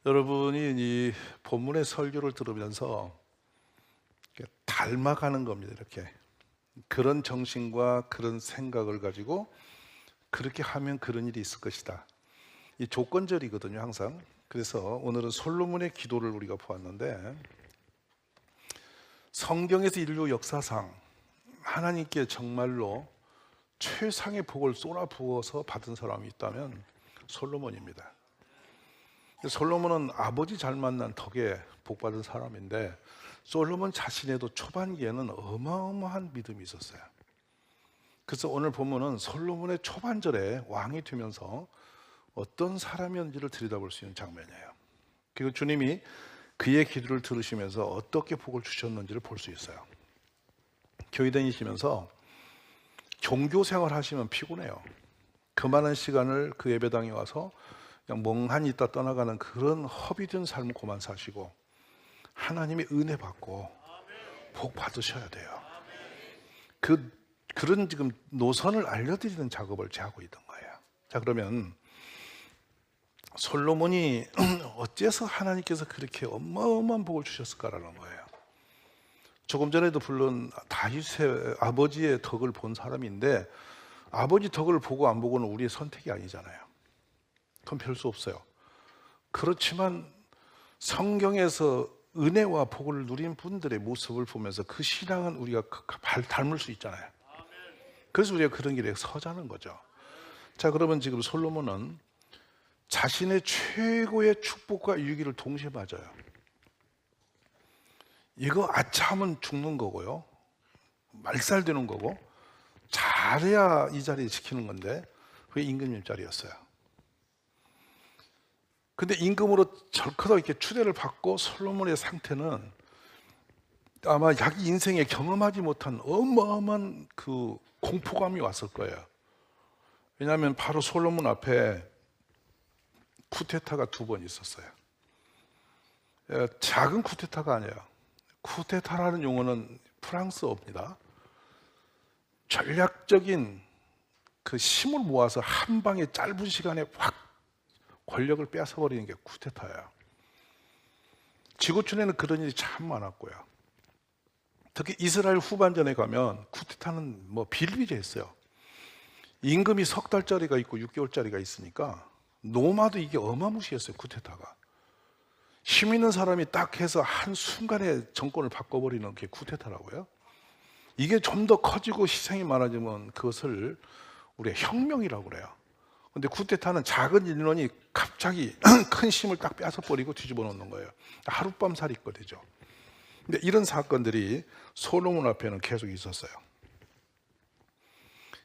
여러분이 이 본문의 설교를 들으면서 이렇게 닮아가는 겁니다. 이렇게 그런 정신과 그런 생각을 가지고 그렇게 하면 그런 일이 있을 것이다. 이 조건절이거든요, 항상. 그래서 오늘은 솔로몬의 기도를 우리가 보았는데, 성경에서 인류 역사상 하나님께 정말로 최상의 복을 쏟아부어서 받은 사람이 있다면 솔로몬입니다. 솔로몬은 아버지 잘 만난 덕에 복받은 사람인데, 솔로몬 자신에도 초반기에는 어마어마한 믿음이 있었어요. 그래서 오늘 본문은 솔로몬의 초반절에 왕이 되면서 어떤 사람이었는지를 들여다볼 수 있는 장면이에요. 그리고 주님이 그의 기도를 들으시면서 어떻게 복을 주셨는지를 볼 수 있어요. 교회 다니시면서 종교 생활 하시면 피곤해요. 그 많은 시간을 그 예배당에 와서 그냥 멍하니 있다 떠나가는 그런 허비된 삶을 그만 사시고 하나님의 은혜 받고 복 받으셔야 돼요. 그런 지금 노선을 알려드리는 작업을 제하고 있던 거예요. 자, 그러면 솔로몬이 어째서 하나님께서 그렇게 어마어마한 복을 주셨을까라는 거예요. 조금 전에도 물론 다윗의 아버지의 덕을 본 사람인데, 아버지 덕을 보고 안 보고는 우리의 선택이 아니잖아요. 그건 별 수 없어요. 그렇지만 성경에서 은혜와 복을 누린 분들의 모습을 보면서 그 신앙은 우리가 닮을 수 있잖아요. 그래서 우리가 그런 길에 서자는 거죠. 자, 그러면 지금 솔로몬은 자신의 최고의 축복과 위기를 동시에 맞아요. 이거 아차하면 죽는 거고요, 말살되는 거고, 잘해야 이 자리에 지키는 건데 그게 임금님 자리였어요. 근데 임금으로 절크도 이렇게 추대를 받고 솔로몬의 상태는 아마 자기 인생에 경험하지 못한 어마어마한 그 공포감이 왔을 거예요. 왜냐하면 바로 솔로몬 앞에 쿠데타가 2번 있었어요. 작은 쿠데타가 아니에요. 쿠데타라는 용어는 프랑스어입니다. 전략적인 그 힘을 모아서 한 방에 짧은 시간에 확 권력을 뺏어버리는 게 쿠데타예요. 지구촌에는 그런 일이 참 많았고요. 특히 이스라엘 후반전에 가면 쿠데타는 뭐 비일비재했어요. 임금이 3달짜리가 있고 6개월짜리가 있으니까 노마도 이게 어마무시했어요. 쿠데타가 힘 있는 사람이 딱 해서 한순간에 정권을 바꿔버리는 게 쿠데타라고요. 이게 좀 더 커지고 희생이 많아지면 그것을 우리가 혁명이라고 그래요. 근데 쿠데타는 작은 일론이 갑자기 큰 힘을 딱 뺏어버리고 뒤집어 놓는 거예요. 하룻밤살이가 되죠. 근데 이런 사건들이 솔로몬 앞에는 계속 있었어요.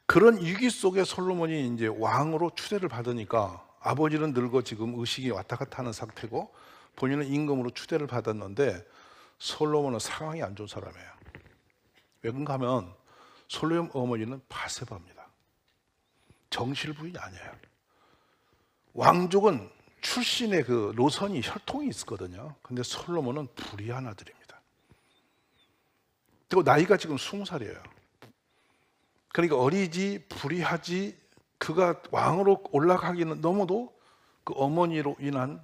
그런 위기 속에 솔로몬이 이제 왕으로 추대를 받으니까, 아버지는 늙어 지금 의식이 왔다 갔다 하는 상태고 본인은 임금으로 추대를 받았는데, 솔로몬은 상황이 안 좋은 사람이에요. 왜 그런가 하면 솔로몬 어머니는 바세바입니다. 정실 부인이 아니에요. 왕족은 출신의 그 노선이 혈통이 있거든요. 근데 솔로몬은 불의한 아들입니다. 그리고 나이가 지금 20살이에요. 그러니까 어리지 불의하지, 그가 왕으로 올라가기는 너무도 그 어머니로 인한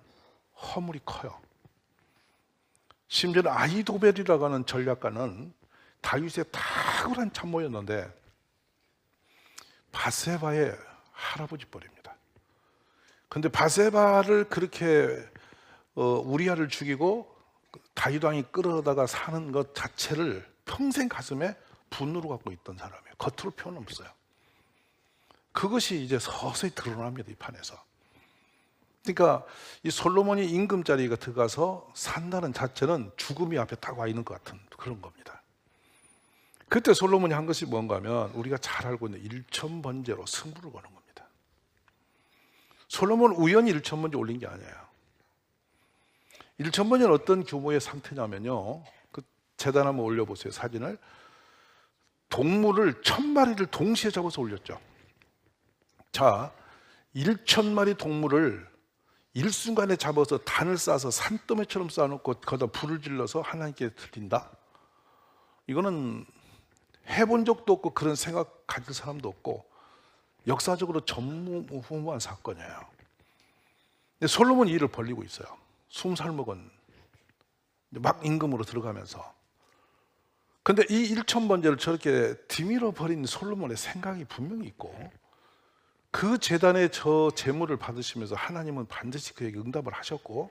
허물이 커요. 심지어는 아히도벨이라고 하는 전략가는 다윗의 탁월한 참모였는데 바세바의 할아버지 뻘입니다. 근데 바세바를 그렇게 우리아를 죽이고 다윗 왕이 끌어다가 사는 것 자체를 평생 가슴에 분노로 갖고 있던 사람이에요. 겉으로 표현 없어요. 그것이 이제 서서히 드러납니다, 이 판에서. 그러니까 이 솔로몬이 임금 자리가 들어가서 산다는 자체는 죽음이 앞에 딱 와 있는 것 같은 그런 겁니다. 그때 솔로몬이 한 것이 뭔가 하면 우리가 잘 알고 있는 일천번제로 승부를 거는 겁니다. 솔로몬은 우연히 일천번제 올린 게 아니에요. 일천번제는 어떤 규모의 상태냐면요, 그 재단 한번 올려보세요, 사진을. 동물을 1000마리를 동시에 잡아서 올렸죠. 자, 1000마리 동물을 일순간에 잡아서 단을 쌓아서 산더미처럼 쌓아놓고 거기다 불을 질러서 하나님께 드린다? 이거는 해본 적도 없고 그런 생각 가질 사람도 없고 역사적으로 전무후무한 사건이에요. 근데 솔로몬이 일을 벌리고 있어요. 20살 먹은 막 임금으로 들어가면서. 근데 이 1,000번제를 저렇게 뒤밀어 버린 솔로몬의 생각이 분명히 있고, 그 제단의 저 제물을 받으시면서 하나님은 반드시 그에게 응답을 하셨고,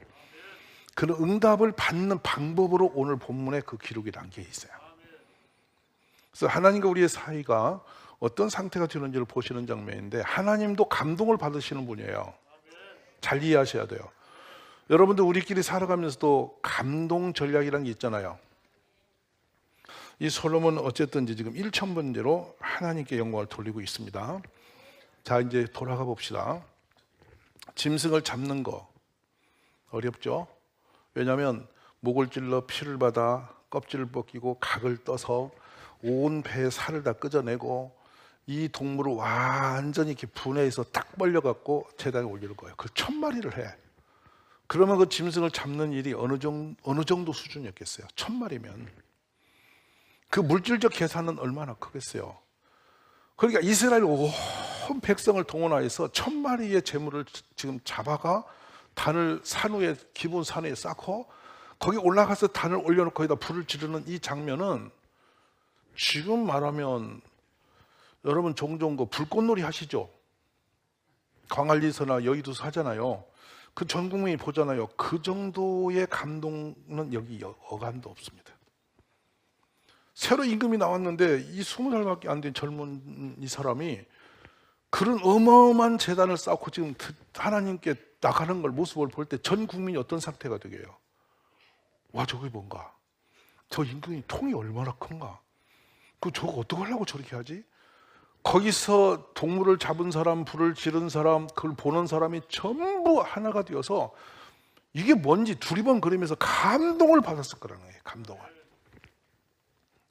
그 응답을 받는 방법으로 오늘 본문에 그 기록이 담겨 있어요. 그래서 하나님과 우리의 사이가 어떤 상태가 되는지를 보시는 장면인데, 하나님도 감동을 받으시는 분이에요. 잘 이해하셔야 돼요. 여러분들 우리끼리 살아가면서도 감동 전략이라는 게 있잖아요. 이 솔로몬은 어쨌든 지금 1,000번제로 하나님께 영광을 돌리고 있습니다. 자, 이제 돌아가 봅시다. 짐승을 잡는 거 어렵죠? 왜냐하면 목을 찔러 피를 받아 껍질을 벗기고 각을 떠서 온 배에 살을 다 끄져내고 이 동물을 완전히 이렇게 분해해서 딱 벌려갖고 제단에 올리는 거예요. 그걸 1,000마리를 해. 그러면 그 짐승을 잡는 일이 어느 정도 수준이었겠어요? 1,000마리면 그 물질적 계산은 얼마나 크겠어요? 그러니까 이스라엘 온 백성을 동원하여서 1,000마리의 재물을 지금 잡아가 단을 산 위에, 기본 산 위에 쌓고 거기 올라가서 단을 올려놓고 거기다 불을 지르는 이 장면은 지금 말하면 여러분 종종 그 불꽃놀이 하시죠? 광안리서나 여의도서 하잖아요. 그 전 국민이 보잖아요. 그 정도의 감동은 여기 어간도 없습니다. 새로 임금이 나왔는데 이 20살밖에 안 된 젊은 이 사람이 그런 어마어마한 재단을 쌓고 지금 하나님께 나가는 걸 모습을 볼 때 전 국민이 어떤 상태가 되게요? 와, 저게 뭔가? 저 임금이 통이 얼마나 큰가? 저거 어떡하려고 저렇게 하지? 거기서 동물을 잡은 사람, 불을 지른 사람, 그걸 보는 사람이 전부 하나가 되어서 이게 뭔지 두리번거리면서 감동을 받았을 거라는 거예요. 감동을.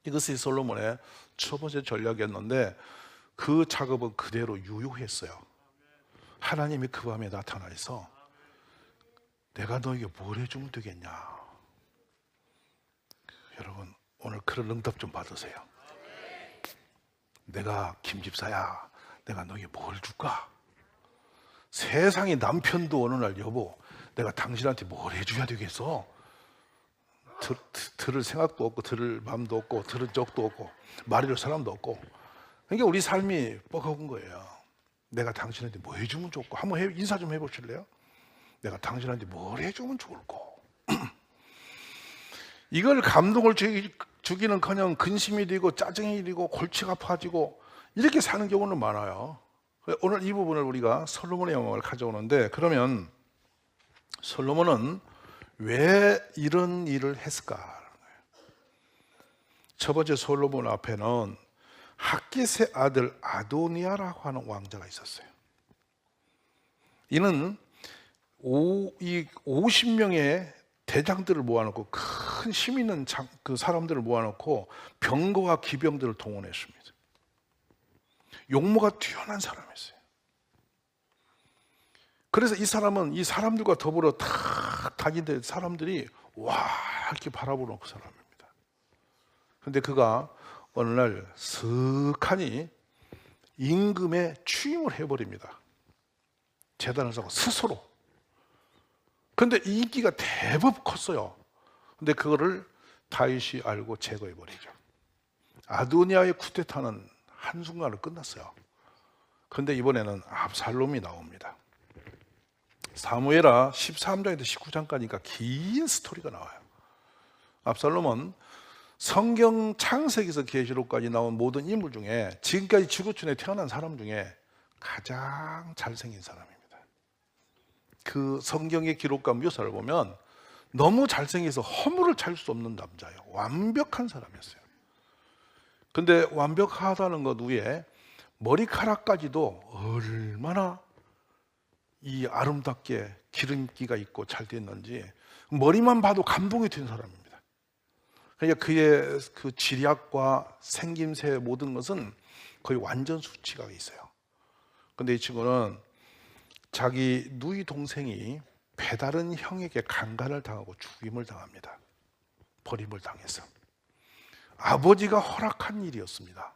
이것이 솔로몬의 첫 번째 전략이었는데 그 작업은 그대로 유효했어요. 하나님이 그 밤에 나타나서 내가 너에게 뭘 해주면 되겠냐? 여러분 오늘 그런 응답 좀 받으세요. 내가 김집사야, 내가 너에게 뭘 줄까? 세상에 남편도 어느 날 여보, 내가 당신한테 뭘 해줘야 되겠어? 들을 생각도 없고 들을 마음도 없고 들을 적도 없고 말해줄 사람도 없고. 그러니까 우리 삶이 뻐거운 거예요. 내가 당신한테 뭐 해주면 좋고. 한번 인사 좀 해보실래요? 내가 당신한테 뭘 해주면 좋을까? 이걸 감동을 주기는커녕 근심이 되고 짜증이 되고 골치가 아파지고 이렇게 사는 경우는 많아요. 오늘 이 부분을 우리가 솔로몬의 영광을 가져오는데, 그러면 솔로몬은 왜 이런 일을 했을까? 첫 번째 솔로몬 앞에는 핫깃의 아들 아도니아라고 하는 왕자가 있었어요. 이는 50명의 대장들을 모아놓고, 큰 힘 있는 그 사람들을 모아놓고 병거와 기병들을 동원했습니다. 용모가 뛰어난 사람이었어요. 그래서 이 사람은 이 사람들과 더불어 탁 다니는 사람들이 와 이렇게 바라보는 그 사람입니다. 그런데 그가 어느 날 슥하니 임금에 취임을 해버립니다. 제단을 쌓고 스스로. 그런데 인기가 대법 컸어요. 근데 그거를 다윗이 알고 제거해버리죠. 아도니아의 쿠데타는 한순간으로 끝났어요. 그런데 이번에는 압살롬이 나옵니다. 사무엘하 13장에서 19장까지니까 긴 스토리가 나와요. 압살롬은 성경 창세기에서 계시록까지 나온 모든 인물 중에 지금까지 지구촌에 태어난 사람 중에 가장 잘생긴 사람입니다. 그 성경의 기록과 묘사를 보면 너무 잘생겨서 허물을 찾을 수 없는 남자예요. 완벽한 사람이었어요. 근데 완벽하다는 것 위에 머리카락까지도 얼마나 이 아름답게 기름기가 있고 잘 됐는지 머리만 봐도 감동이 된 사람입니다. 그러니까 그의 그 지략과 생김새 모든 것은 거의 완전 수치가 있어요. 근데 이 친구는 자기 누이 동생이 배다른 형에게 강간을 당하고 죽임을 당합니다. 버림을 당해서. 아버지가 허락한 일이었습니다.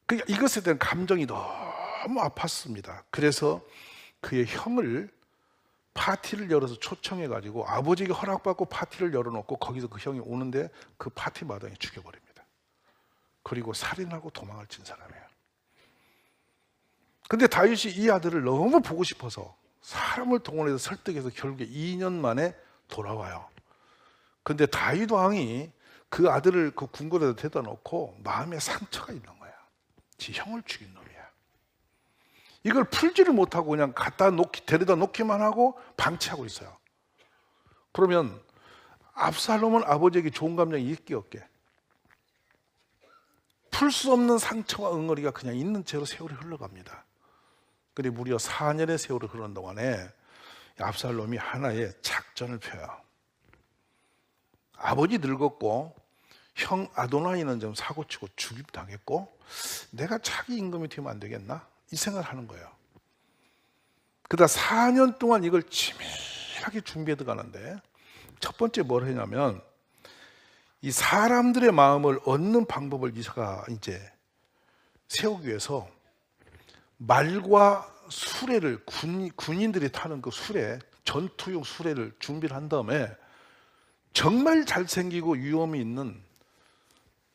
그러니까 이것에 대한 감정이 너무 아팠습니다. 그래서 그의 형을 파티를 열어서 초청해가지고 아버지에게 허락받고 파티를 열어놓고 거기서 그 형이 오는데 그 파티 마당에 죽여버립니다. 그리고 살인하고 도망을 친 사람이에요. 근데 다윗이 이 아들을 너무 보고 싶어서 사람을 동원해서 설득해서 결국에 2년 만에 돌아와요. 근데 다윗 왕이 그 아들을 그 궁궐에다 데려다 놓고 마음에 상처가 있는 거야. 지 형을 죽인 놈이야. 이걸 풀지를 못하고 그냥 데려다 놓기만 하고 방치하고 있어요. 그러면 압살롬은 아버지에게 좋은 감정이 있게 없게? 풀 수 없는 상처와 응어리가 그냥 있는 채로 세월이 흘러갑니다. 근데 무려 4년의 세월이 흐르는 동안에 압살롬이 하나의 작전을 펴요. 아버지 늙었고 형 아도나이는 좀 사고치고 죽임당했고 내가 차기 임금이 되면 안 되겠나? 이 생각을 하는 거예요. 그러다 4년 동안 이걸 치밀하게 준비해 들어가는데 첫 번째 뭘 했냐면 이 사람들의 마음을 얻는 방법을 이사가 이제 세우기 위해서 말과 수레를 군인들이 타는 그 수레, 전투용 수레를 준비를 한 다음에 정말 잘생기고 위험이 있는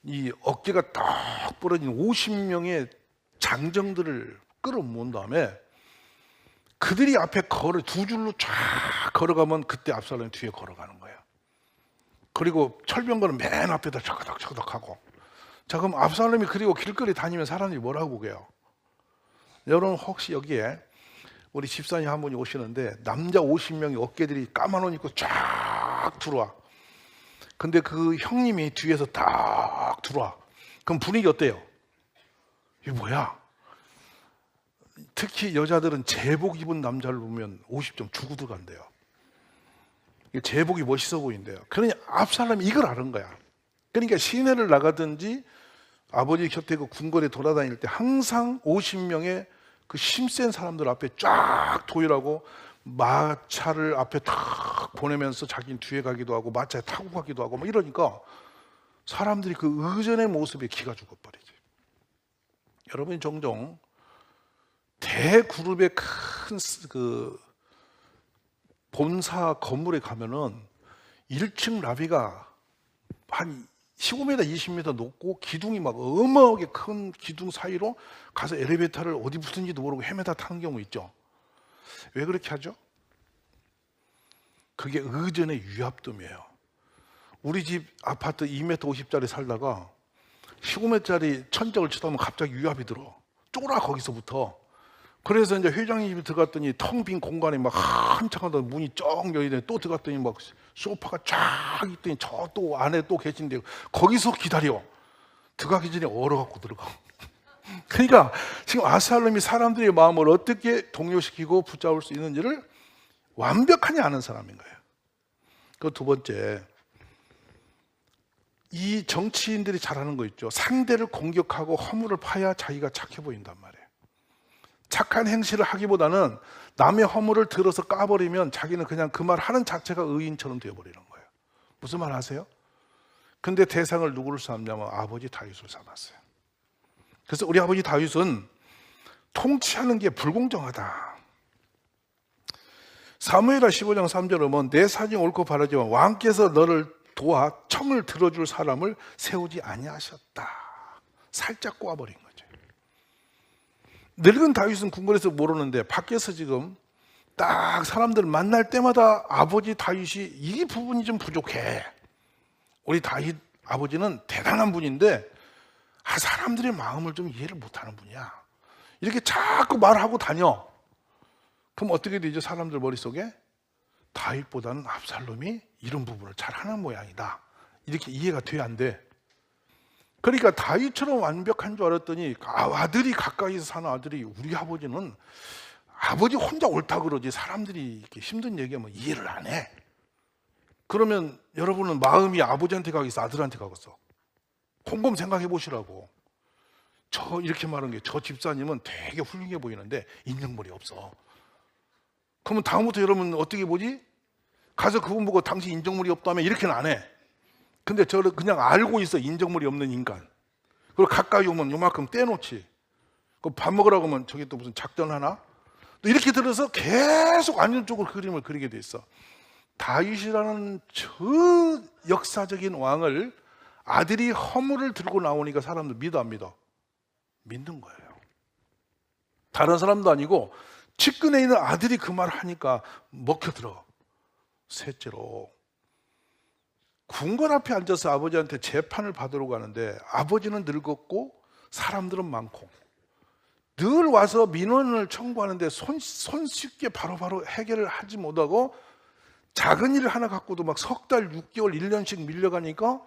이 어깨가 딱 부러진 50명의 장정들을 끌어모은 다음에 그들이 앞에 두 줄로 쫙 걸어가면 그때 압살롬이 뒤에 걸어가는 거예요. 그리고 철병거는 맨 앞에다 차가닥차가닥 하고. 자, 그럼 압살롬이 그리고 길거리 다니면 사람들이 뭐라고 보게요? 여러분 혹시 여기에 우리 집사님 한 분이 오시는데 남자 50명이 어깨들이 까만 옷 입고 쫙 들어와. 근데 그 형님이 뒤에서 딱 들어와. 그럼 분위기 어때요? 이게 뭐야? 특히 여자들은 제복 입은 남자를 보면 50점 주고 들어간대요. 제복이 멋있어 보인대요. 그러니 압살롬이 이걸 아는 거야. 그러니까 시내를 나가든지 아버지 곁에 그 궁궐에 돌아다닐 때 항상 50명의 그 힘센 사람들 앞에 쫙 도열하고 마차를 앞에 탁 보내면서 자기는 뒤에 가기도 하고 마차에 타고 가기도 하고 막 이러니까 사람들이 그 의전의 모습에 기가 죽어버리지. 여러분이 종종 대그룹의 큰 그 본사 건물에 가면은 1층 라비가 한 15m, 20m 높고 기둥이 막 어마어마하게 큰 기둥 사이로 가서 엘리베이터를 어디 붙은지도 모르고 헤매다 타는 경우 있죠. 왜 그렇게 하죠? 그게 의전의 위압됨이에요. 우리 집 아파트 2m 50짜리 살다가 15m짜리 천장을 쳐다보면 갑자기 위압이 들어. 쫄아 거기서부터. 그래서 이제 회장님 집에 들어갔더니 텅 빈 공간에 막 한참 하다 문이 쩍 열리더니 또 들어갔더니 막 소파가 쫙 있더니 저 또 안에 또 계신데 거기서 기다려. 들어가기 전에 얼어갖고 들어가. 그러니까 지금 압살롬이 사람들의 마음을 어떻게 동요시키고 붙잡을 수 있는지를 완벽하게 아는 사람인 거예요. 그 두 번째, 이 정치인들이 잘하는 거 있죠. 상대를 공격하고 허물을 파야 자기가 착해 보인단 말이에요. 착한 행실을 하기보다는 남의 허물을 들어서 까버리면 자기는 그냥 그 말 하는 자체가 의인처럼 되어버리는 거예요. 무슨 말 아세요? 근데 대상을 누구를 삼냐면 아버지 다윗을 삼았어요. 그래서 우리 아버지 다윗은 통치하는 게 불공정하다. 사무엘하 15장 3절에 보면 내 사정이 옳고 바르지만 왕께서 너를 도와 청을 들어줄 사람을 세우지 아니하셨다. 살짝 꼬아버린 거죠. 늙은 다윗은 궁궐에서 모르는데 밖에서 지금 딱 사람들 만날 때마다 아버지 다윗이 이 부분이 좀 부족해. 우리 다윗 아버지는 대단한 분인데 사람들의 마음을 좀 이해를 못하는 분이야. 이렇게 자꾸 말하고 다녀. 그럼 어떻게 되죠? 사람들 머릿속에 다윗보다는 압살롬이 이런 부분을 잘하는 모양이다. 이렇게 이해가 돼야 안 돼. 그러니까 다윗처럼 완벽한 줄 알았더니 아들이 가까이서 사는 아들이 우리 아버지는 아버지 혼자 옳다 그러지 사람들이 이렇게 힘든 얘기하면 이해를 안 해. 그러면 여러분은 마음이 아버지한테 가겠어, 아들한테 가겠어? 곰곰 생각해 보시라고. 저 이렇게 말하는 게 저 집사님은 되게 훌륭해 보이는데 인정머리 없어. 그러면 다음부터 여러분 어떻게 보지? 가서 그분 보고 당신 인정머리 없다며 이렇게는 안 해. 근데 저를 그냥 알고 있어. 인정머리 없는 인간. 그리고 가까이 오면 요만큼 떼놓지. 그 밥 먹으라고 하면 저기 또 무슨 작전 하나? 또 이렇게 들어서 계속 안전적으로 그림을 그리게 돼 있어. 다윗이라는 저 역사적인 왕을 아들이 허물을 들고 나오니까 사람들 믿어 안 믿어? 믿는 거예요. 다른 사람도 아니고 측근에 있는 아들이 그 말을 하니까 먹혀들어. 셋째로, 궁궐 앞에 앉아서 아버지한테 재판을 받으러 가는데 아버지는 늙었고 사람들은 많고 늘 와서 민원을 청구하는데 손쉽게 바로바로 해결을 하지 못하고 작은 일 하나 갖고도 막 석 달, 6개월, 1년씩 밀려가니까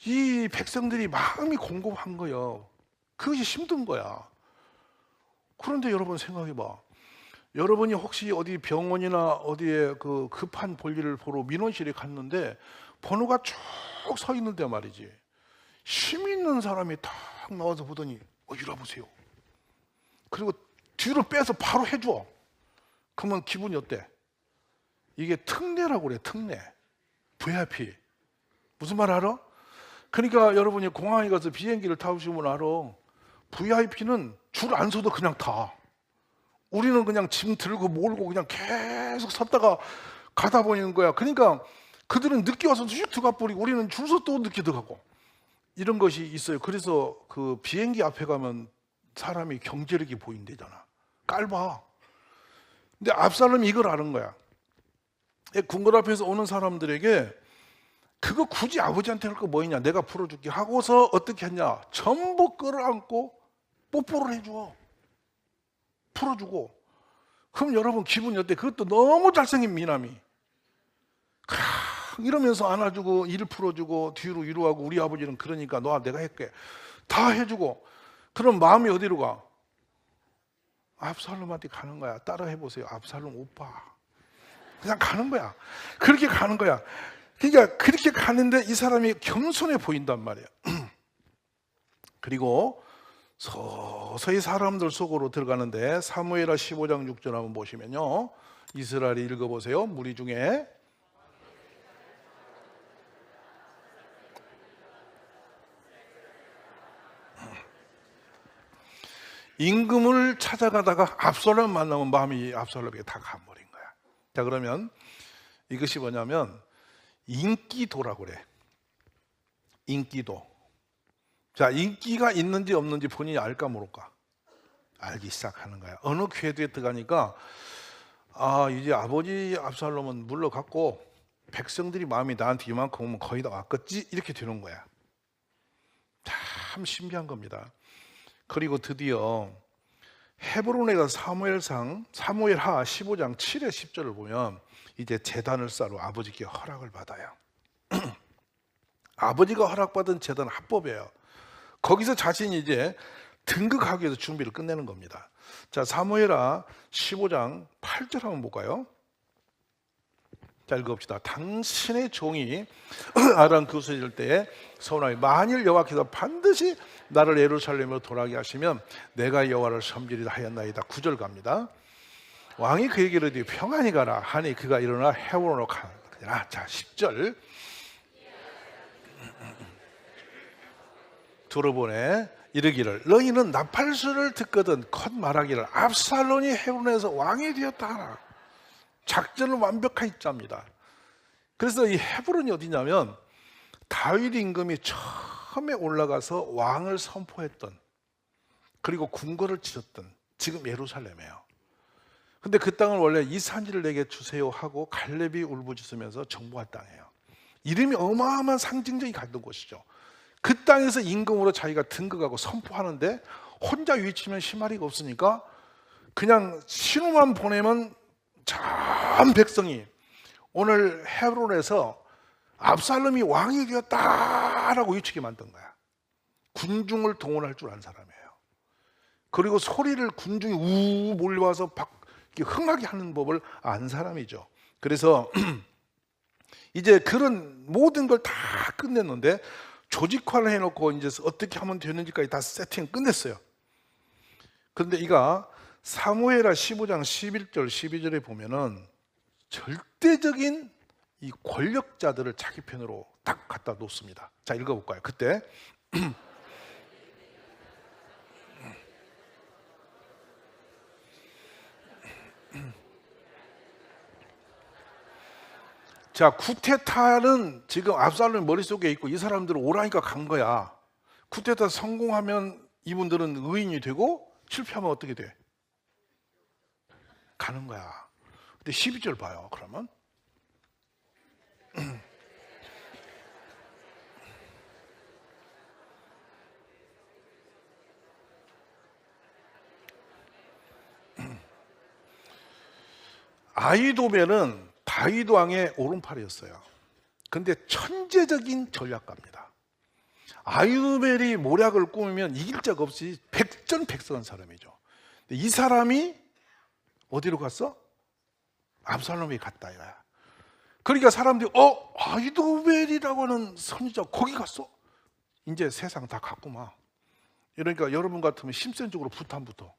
이 백성들이 마음이 공급한 거예요. 그것이 힘든 거야. 그런데 여러분 생각해봐. 여러분이 혹시 어디 병원이나 어디에 그 급한 볼일을 보러 민원실에 갔는데 번호가 쭉 서 있는데 말이지. 힘 있는 사람이 탁 나와서 보더니 이리 와보세요. 그리고 뒤로 빼서 바로 해줘. 그러면 기분이 어때? 이게 특례라고 그래. 특례. VIP. 무슨 말 알아? 그러니까 여러분이 공항에 가서 비행기를 타보시면 알아. VIP는 줄 안 서도 그냥 타. 우리는 그냥 짐 들고 몰고 그냥 계속 섰다가 가다 보이는 거야. 그러니까 그들은 늦게 와서 쭉 들어가 버리고 우리는 줄 서 또 늦게 들어가고 이런 것이 있어요. 그래서 그 비행기 앞에 가면 사람이 경제력이 보인대잖아. 깔봐. 근데 압살롬이 이걸 아는 거야. 궁궐 앞에서 오는 사람들에게 그거 굳이 아버지한테 할 거 뭐있냐, 내가 풀어줄게 하고서 어떻게 했냐, 전부 끌어안고 뽀뽀를 해줘. 풀어주고. 그럼 여러분 기분이 어때? 그것도 너무 잘생긴 미남이 이러면서 안아주고 일 풀어주고 뒤로 위로하고, 우리 아버지는 그러니까 너 내가 할게 다 해주고. 그럼 마음이 어디로 가? 압살롬한테 가는 거야. 따라 해보세요. 압살롬 오빠. 그냥 가는 거야. 그렇게 가는 거야. 그러니까 그렇게 가는데 이 사람이 겸손해 보인단 말이야. 그리고 서서히 사람들 속으로 들어가는데 사무엘하 15장 6절 한번 보시면요, 이스라엘이 읽어보세요. 무리 중에 임금을 찾아가다가 압살롬 만나면 마음이 압살롬에게 다 가버린 거야. 자, 그러면 이것이 뭐냐면 인기도라고 그래. 인기도. 자, 인기가 있는지 없는지 본인이 알까 모를까? 알기 시작하는 거야. 어느 궤도에 들어가니까 이제 아버지 압살롬은 물러갔고 백성들이 마음이 나한테 이만큼 오면 거의 다 왔겠지, 이렇게 되는 거야. 참 신비한 겁니다. 그리고 드디어 헤브론에 가서 사무엘하 15장 7에 10절을 보면 이제 제단을 쌓으러 아버지께 허락을 받아요. 아버지가 허락받은 제단 합법이에요. 거기서 자신이 이제 등극하기 위해서 준비를 끝내는 겁니다. 자, 사무엘하 15장 8절 한번 볼까요? 자, 읽어봅시다. 당신의 종이 아람 교수일 때에 서원하니, 만일 여호와께서 반드시 나를 예루살렘으로 돌아가게 하시면 내가 여호와를 섬기리라 하였나이다. 9절 갑니다. 왕이 그에게 이르되 평안히 가라 하니 그가 일어나 헤브론으로 가니라. 자, 10절 들어보네. 이르기를 너희는 나팔수를 듣거든 컷 말하기를 압살롬이 헤브론에서 왕이 되었다 하라. 작전을 완벽하게 짭니다. 그래서 이 헤브론이 어디냐면 다윗 임금이 처음에 올라가서 왕을 선포했던, 그리고 궁궐을 지었던 지금 예루살렘이에요. 근데 그 땅을 원래 이 산지를 내게 주세요 하고 갈렙이 울부짖으면서 정복한 땅이에요. 이름이 어마어마한 상징적인 갔던 곳이죠. 그 땅에서 임금으로 자기가 등극하고 선포하는데 혼자 위치면 심하리가 없으니까 그냥 신호만 보내면 전 백성이 오늘 헤브론에서 압살롬이 왕이 되었다라고 외치게 만든 거야. 군중을 동원할 줄 아는 사람이에요. 그리고 소리를 군중이 우 몰려와서 흥하게 하는 법을 안 사람이죠. 그래서 이제 그런 모든 걸 다 끝냈는데 조직화를 해놓고 이제 어떻게 하면 되는지까지 다 세팅 끝냈어요. 그런데 이가 사무엘하 15장 11절 12절에 보면은 절대적인 이 권력자들을 자기 편으로 딱 갖다 놓습니다. 자, 읽어볼까요? 그때 자, 쿠데타는 지금 압살롬 머릿속에 있고 이 사람들은 오라니까 간 거야. 쿠데타 성공하면 이분들은 의인이 되고 실패하면 어떻게 돼? 가는 거야. 근데 12절 봐요. 그러면 아히도벨은 다윗 왕의 오른팔이었어요. 근데 천재적인 전략가입니다. 아히도벨이 모략을 꾸미면 이길 적 없이 백전백승한 사람이죠. 근데 이 사람이 어디로 갔어? 압살롬이 갔다 이거야. 그러니까 사람들이 아히도벨이라고 하는 선지자 거기 갔어? 이제 세상 다 갔구만. 이러니까 여러분 같으면 심센적으로 붙어 안 붙어?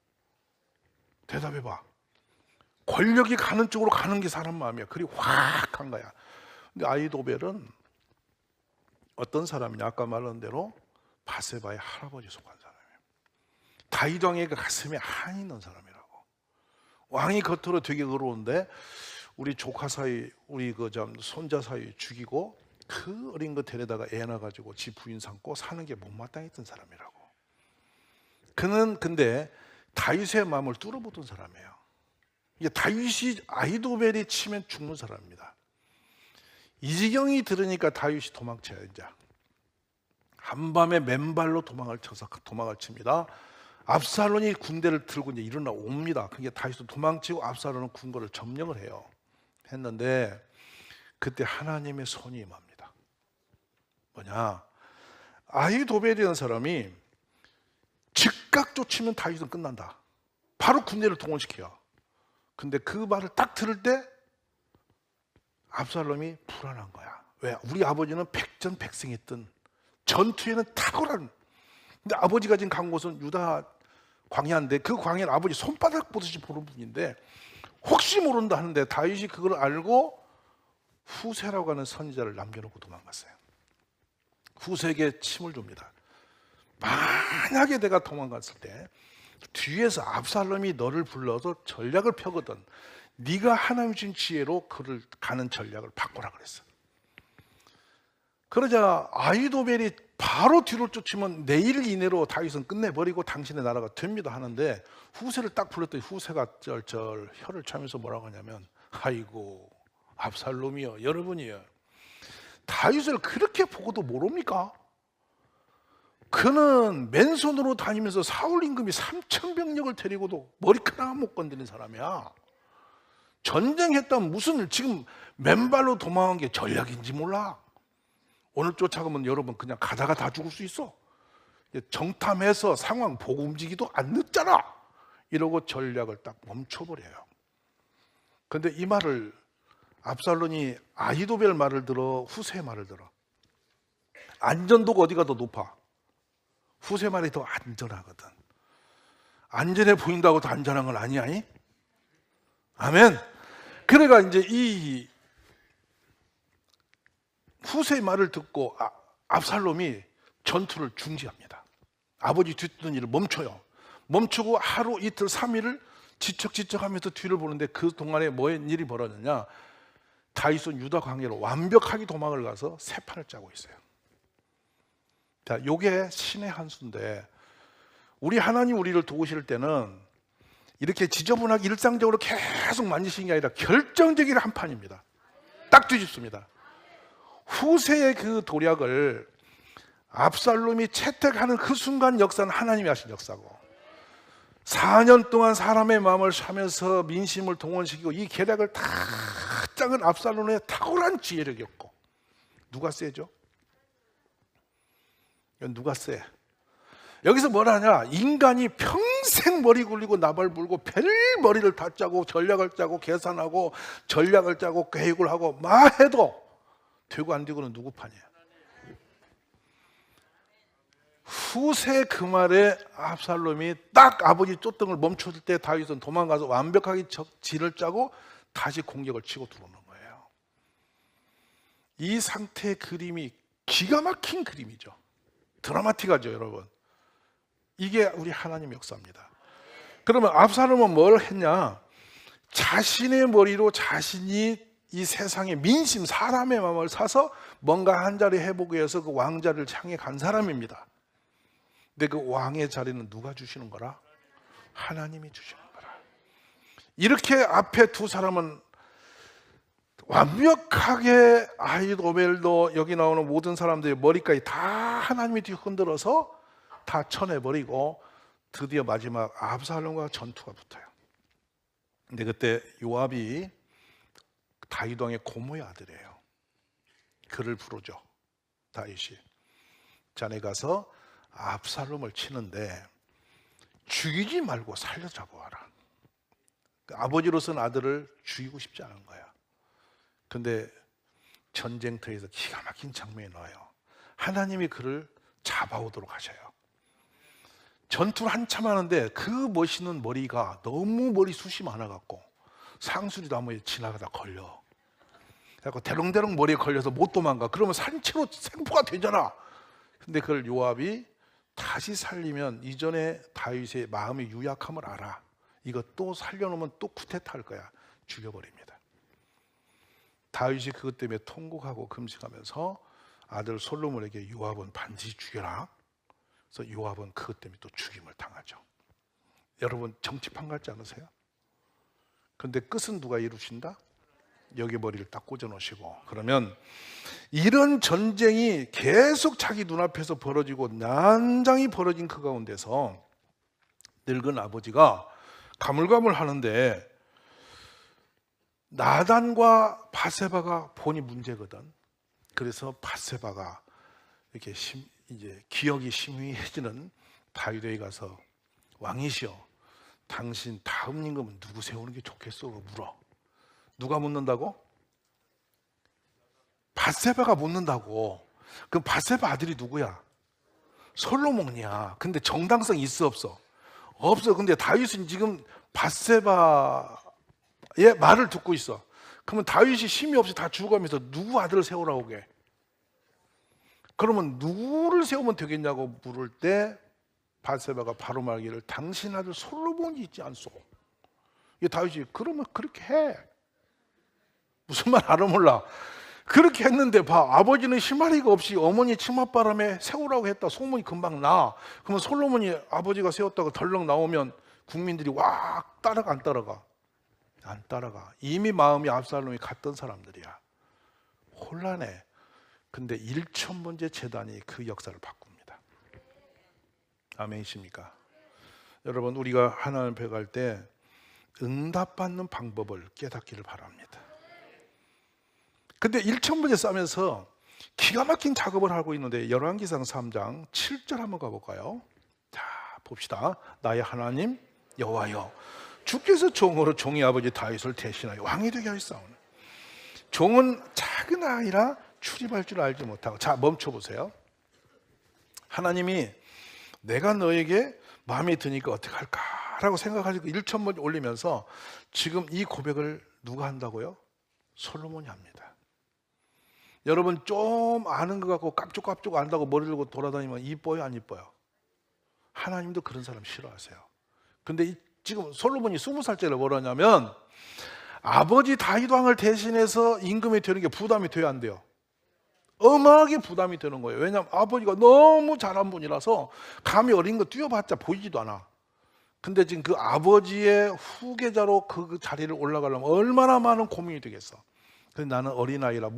대답해봐. 권력이 가는 쪽으로 가는 게 사람 마음이야. 그리 확 간 거야. 근데 아히도벨은 어떤 사람이냐? 아까 말한 대로 바세바의 할아버지 속한 사람이에요. 다윗 왕의 가슴에 한이 있는 사람이라고. 왕이 겉으로 되게 의로운데 우리 조카 사이, 우리 손자 사이 죽이고 그 어린 거 데려다가 애 낳아가지고 지 부인 삼고 사는 게 못마땅했던 사람이라고. 그는 근데 다윗의 마음을 뚫어보던 사람이에요. 이게 다윗이 아히도벨이 치면 죽는 사람입니다. 이 지경이 들으니까 다윗이 도망쳐요. 이제 한밤에 맨발로 도망을 칩니다. 압살롬이 군대를 들고 이제 일어나 옵니다. 그게 다윗도 도망치고 압살롬은 군거를 점령을 해요. 했는데 그때 하나님의 손이 임합니다. 뭐냐? 아히도벨이라는 사람이 즉각 쫓으면 다윗은 끝난다. 바로 군대를 동원시켜요. 근데 그 말을 딱 들을 때 압살롬이 불안한 거야. 왜? 우리 아버지는 백전백승했던 전투에는 탁월한. 근데 아버지가 지금 간 곳은 유다 광야인데 그 광야는 아버지 손바닥 보듯이 보는 분인데 혹시 모른다 하는데 다윗이 그걸 알고 후세라고 하는 선지자를 남겨놓고 도망갔어요. 후세에게 침을 줍니다. 만약에 내가 도망갔을 때 뒤에서 압살롬이 너를 불러서 전략을 펴거든 네가 하나님 주신 지혜로 그를 가는 전략을 바꾸라 그랬어. 그러자 아히도벨이 바로 뒤로 쫓으면 내일 이내로 다윗은 끝내버리고 당신의 나라가 됩니다 하는데 후세를 딱 불렀더니 후세가 쩔쩔 혀를 차면서 뭐라고 하냐면 아이고 압살롬이여 여러분이여 다윗을 그렇게 보고도 모릅니까? 그는 맨손으로 다니면서 사울 임금이 3,000병력을 데리고도 머리카락 못 건드린 사람이야. 전쟁했다면 무슨 지금 맨발로 도망한 게 전략인지 몰라. 오늘 쫓아가면 여러분 그냥 가다가 다 죽을 수 있어. 정탐해서 상황 보고 움직이도 안 늦잖아. 이러고 전략을 딱 멈춰버려요. 근데 이 말을 압살롬이 아히도벨 말을 들어 후세 말을 들어. 안전도가 어디가 더 높아? 후세 말이 더 안전하거든. 안전해 보인다고 더 안전한 건 아니야. 아멘. 그래가 이제 이 후세의 말을 듣고 압살롬이 전투를 중지합니다. 아버지 뒤쫓는 일을 멈춰요. 멈추고 하루 이틀 3일을 지척지척하면서 뒤를 보는데 그 동안에 뭐의 일이 벌어졌냐? 다윗은 유다 광야로 완벽하게 도망을 가서 새 판을 짜고 있어요. 자, 요게 신의 한 수인데 우리 하나님 우리를 도우실 때는 이렇게 지저분하게 일상적으로 계속 만지시는 게 아니라 결정적인 한 판입니다. 딱 뒤집습니다. 후세의 그 도략을 압살롬이 채택하는 그 순간 역사는 하나님이 하신 역사고 4년 동안 사람의 마음을 사면서 민심을 동원시키고 이 계략을 다 짝은 압살롬의 탁월한 지혜력이었고 누가 세죠? 누가 세? 여기서 뭐라 하냐? 인간이 평생 머리 굴리고 나발 불고 별 머리를 다 짜고 전략을 짜고 계산하고 전략을 짜고 계획을 하고 막 해도 되고 안 되고는 누구 판이야? 후세 그 말에 압살롬이 딱 아버지 쫓던 걸 멈췄을 때 다윗은 도망가서 완벽하게 진을 짜고 다시 공격을 치고 들어오는 거예요. 이 상태의 그림이 기가 막힌 그림이죠. 드라마틱하죠, 여러분. 이게 우리 하나님 역사입니다. 그러면 압살롬은 뭘 했냐? 자신의 머리로 자신이 이 세상의 민심, 사람의 마음을 사서 뭔가 한 자리 해보기 위해서 그 왕자를 향해 간 사람입니다. 근데 그 왕의 자리는 누가 주시는 거라? 하나님이 주시는 거라. 이렇게 앞에 두 사람은 완벽하게 아히도벨도 여기 나오는 모든 사람들의 머리까지 다 하나님이 뒤흔들어서 다 쳐내버리고 드디어 마지막 압살롬과 전투가 붙어요. 근데 그때 요압이 다윗 왕의 고모의 아들이에요. 그를 부르죠. 다윗이 자네 가서 압살롬을 치는데 죽이지 말고 살려잡아와라. 아버지로서는 아들을 죽이고 싶지 않은 거야. 근데 전쟁터에서 기가 막힌 장면이 나와요. 하나님이 그를 잡아오도록 하셔요. 전투를 한참 하는데 그 멋있는 머리가 너무 머리숱이 많아갖고 상수리 나무에 지나가다 걸려. 그래서 대롱대롱 머리에 걸려서 못 도망가. 그러면 산채로 생포가 되잖아. 근데 그걸 요압이 다시 살리면 이전에 다윗의 마음의 유약함을 알아. 이거 또 살려놓으면 또 쿠데타할 거야. 죽여버립니다. 다윗이 그것 때문에 통곡하고 금식하면서 아들 솔로몬에게 요압은 반드시 죽여라. 그래서 요압은 그것 때문에 또 죽임을 당하죠. 여러분 정치판 같지 않으세요? 근데 끝은 누가 이루신다? 여기 머리를 딱 꽂아 놓으시고, 그러면 이런 전쟁이 계속 자기 눈앞에서 벌어지고 난장이 벌어진 그 가운데서 늙은 아버지가 가물가물 하는데 나단과 바세바가 본이 문제거든. 그래서 바세바가 이렇게 이제 기억이 희미해지는 다윗에게 가서 왕이시여, 당신 다음 임금은 누구 세우는 게 좋겠어? 물어. 누가 묻는다고? 바세바가 묻는다고. 그럼 바세바 아들이 누구야? 솔로몬이야. 근데 정당성 있어 없어? 없어. 근데 다윗은 지금 바세바의 말을 듣고 있어. 그러면 다윗이 심의 없이 다 죽어가면서 누구 아들을 세우라고 해? 그러면 누구를 세우면 되겠냐고 물을 때 바세바가 바로 말하기를 당신 아들 솔로몬이 있지 않소? 이 다윗이 그러면 그렇게 해. 무슨 말 알아 몰라. 그렇게 했는데 봐, 아버지는 실마리가 없이 어머니 치맛바람에 세우라고 했다. 소문이 금방 나. 그러면 솔로몬이 아버지가 세웠다고 덜렁 나오면 국민들이 와 따라가 안 따라가? 안 따라가. 이미 마음이 압살롬이 갔던 사람들이야. 혼란해. 근데 1,000번째 재단이 그 역사를 바꿉니다. 아멘이십니까? 여러분, 우리가 하나님 앞에 갈 때 응답받는 방법을 깨닫기를 바랍니다. 근데 1,000번째 싸면서 기가 막힌 작업을 하고 있는데 열왕기상 3장 7절 한번 가볼까요? 자, 봅시다. 나의 하나님 여호와여, 주께서 종으로 종의 아버지 다윗을 대신하여 왕이 되게 하였사오니 종은 작은 아이라 출입할 줄 알지 못하고. 자, 멈춰보세요. 하나님이 내가 너에게 마음에 드니까 어떻게 할까라고 생각하시고 1,000번 올리면서 지금 이 고백을 누가 한다고요? 솔로몬이 합니다. 여러분 좀 아는 것 같고 깝죽깝죽 안다고 머리 들고 돌아다니면 이뻐요, 안 이뻐요? 하나님도 그런 사람 싫어하세요. 근데 지금 솔로몬이 20살짜리를 뭐라 하냐면 아버지 다윗 왕을 대신해서 임금이 되는 게 부담이 돼야 안 돼요? 엄하게 부담이 되는 거예요. 왜냐하면 아버지가 너무 잘한 분이라서 감이 어린 거 뛰어봤자 보이지도 않아. 근데 지금 그 아버지의 후계자로 그 자리를 올라가려면 얼마나 많은 고민이 되겠어. 근데 나는 어린아이라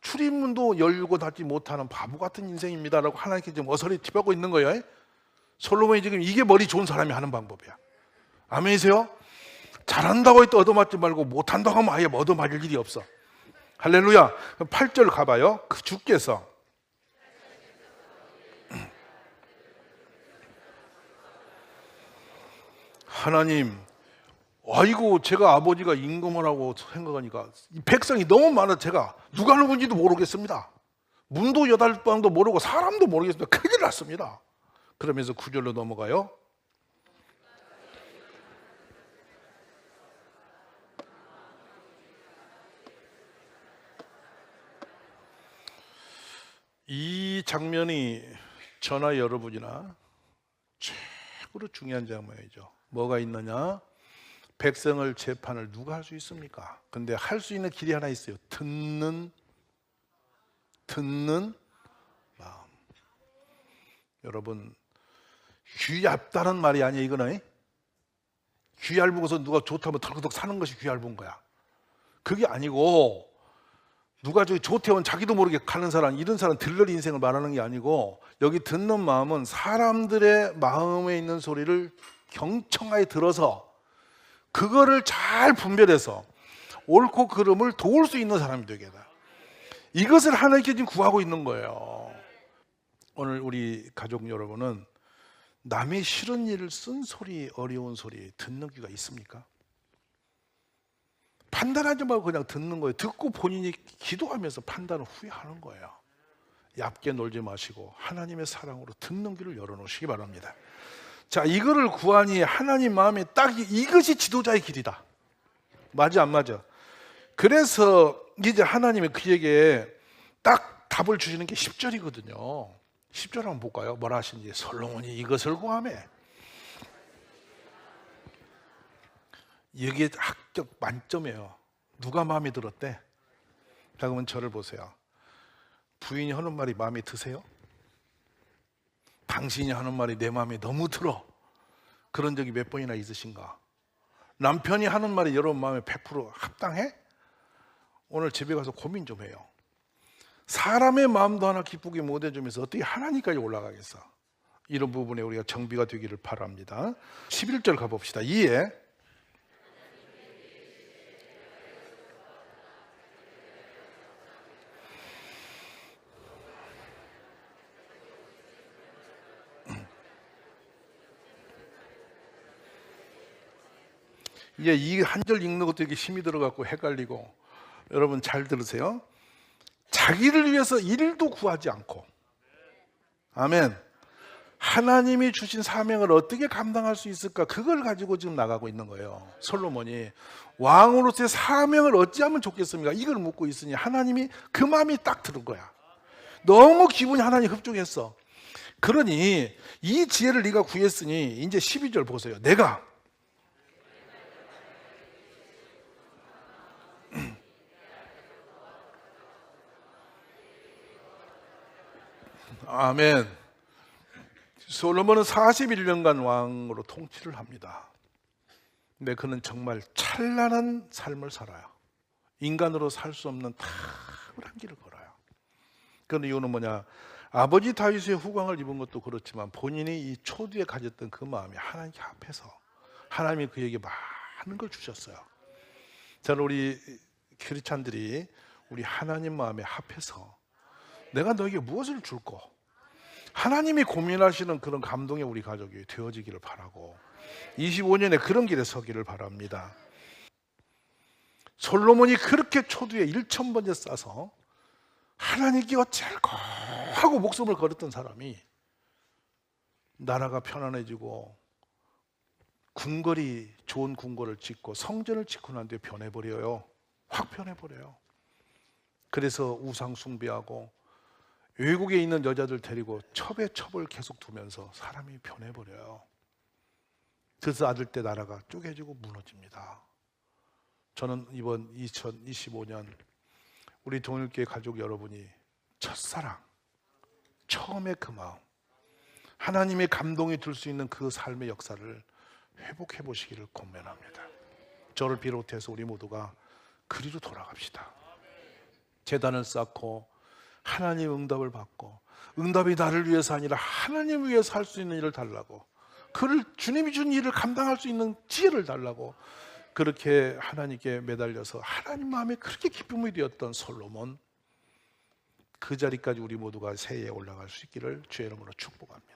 출입문도 열고 닫지 못하는 바보 같은 인생입니다라고 하나님께 지금 어설이 팁하고 있는 거예요. 솔로몬이 지금 이게 머리 좋은 사람이 하는 방법이야. 아멘이세요? 잘한다고 해도 얻어맞지 말고 못한다고 하면 아예 얻어맞을 일이 없어. 할렐루야. 8절 가봐요. 그 주께서 하나님, 아이고 제가 아버지가 임금을 하고 생각하니까 이 백성이 너무 많아. 제가 누가 누군지도 모르겠습니다. 문도 8방도 모르고 사람도 모르겠습니다. 큰일 났습니다. 그러면서 9절로 넘어가요. 이 장면이 저나 여러분이나 최고로 중요한 장면이죠. 뭐가 있느냐? 백성을 재판을 누가 할 수 있습니까? 근데 할 수 있는 길이 하나 있어요. 듣는 마음. 여러분, 귀 얇다는 말이 아니에요, 이거는. 귀 얇고서 누가 좋다면 덜그덕 사는 것이 귀 얇은 거야. 그게 아니고, 누가 저기 조태원 자기도 모르게 가는 사람, 이런 사람 들러리 인생을 말하는 게 아니고, 여기 듣는 마음은 사람들의 마음에 있는 소리를 경청하게 들어서 그거를 잘 분별해서 옳고 그름을 도울 수 있는 사람이 되겠다. 이것을 하나님께 지금 구하고 있는 거예요. 오늘 우리 가족 여러분은 남의 싫은 일을 쓴소리, 어려운 소리 듣는 귀가 있습니까? 판단하지 말고 그냥 듣는 거예요. 듣고 본인이 기도하면서 판단을 후회하는 거예요. 얕게 놀지 마시고 하나님의 사랑으로 듣는 귀를 열어놓으시기 바랍니다. 자, 이거를 구하니 하나님 마음에 딱 이것이 지도자의 길이다. 맞아 안 맞아? 그래서 이제 하나님이 그에게 딱 답을 주시는 게 10절이거든요 10절 한번 볼까요? 뭐라 하시는지. 솔로몬이 이것을 구하매. 여기에 합격 만점이에요. 누가 마음에 들었대? 자, 그러면 저를 보세요. 부인이 하는 말이 마음에 드세요? 당신이 하는 말이 내 마음에 너무 들어. 그런 적이 몇 번이나 있으신가? 남편이 하는 말이 여러분 마음에 100% 합당해? 오늘 집에 가서 고민 좀 해요. 사람의 마음도 하나 기쁘게 못 해주면서 어떻게 하나님까지 올라가겠어? 이런 부분에 우리가 정비가 되기를 바랍니다. 11절 가봅시다. 이에 이제 이 한 절 읽는 것도 이렇게 힘이 들어갖고 헷갈리고, 여러분 잘 들으세요. 자기를 위해서 일도 구하지 않고, 아멘, 하나님이 주신 사명을 어떻게 감당할 수 있을까, 그걸 가지고 지금 나가고 있는 거예요. 솔로몬이 왕으로서의 사명을 어찌하면 좋겠습니까? 이걸 묻고 있으니 하나님이 그 마음이 딱 들은 거야. 너무 기분이 하나님 흡족했어. 그러니 이 지혜를 네가 구했으니 이제 12절 보세요. 내가 아멘. 솔로몬은 41년간 왕으로 통치를 합니다. 근데 그는 정말 찬란한 삶을 살아요. 인간으로 살 수 없는 탁월한 길을 걸어요. 그 이유는 뭐냐? 아버지 다윗의 후광을 입은 것도 그렇지만 본인이 이 초두에 가졌던 그 마음이 하나님께 합해서 하나님이 그에게 많은 걸 주셨어요. 저는 우리 크리스찬들이 우리 하나님 마음에 합해서 내가 너에게 무엇을 줄고 하나님이 고민하시는 그런 감동의 우리 가족이 되어지기를 바라고 25년에 그런 길에 서기를 바랍니다. 솔로몬이 그렇게 초두에 1,000번째 싸서 하나님께 어찌할꼬 하고 목숨을 걸었던 사람이 나라가 편안해지고 궁궐이 좋은 궁궐을 짓고 성전을 짓고 난 뒤에 변해버려요. 확 변해버려요. 그래서 우상 숭배하고 외국에 있는 여자들 데리고 첩에 첩을 계속 두면서 사람이 변해버려요. 그래서 아들 때 나라가 쪼개지고 무너집니다. 저는 이번 2025년 우리 동일교회 가족 여러분이 첫사랑, 처음의 그 마음, 하나님의 감동이 들 수 있는 그 삶의 역사를 회복해 보시기를 권면합니다. 저를 비롯해서 우리 모두가 그리로 돌아갑시다. 제단을 쌓고 하나님의 응답을 받고, 응답이 나를 위해서 아니라 하나님을 위해서 할 수 있는 일을 달라고, 그를 주님이 준 일을 감당할 수 있는 지혜를 달라고, 그렇게 하나님께 매달려서 하나님 마음에 그렇게 기쁨이 되었던 솔로몬, 그 자리까지 우리 모두가 새해에 올라갈 수 있기를 주의 이름으로 축복합니다.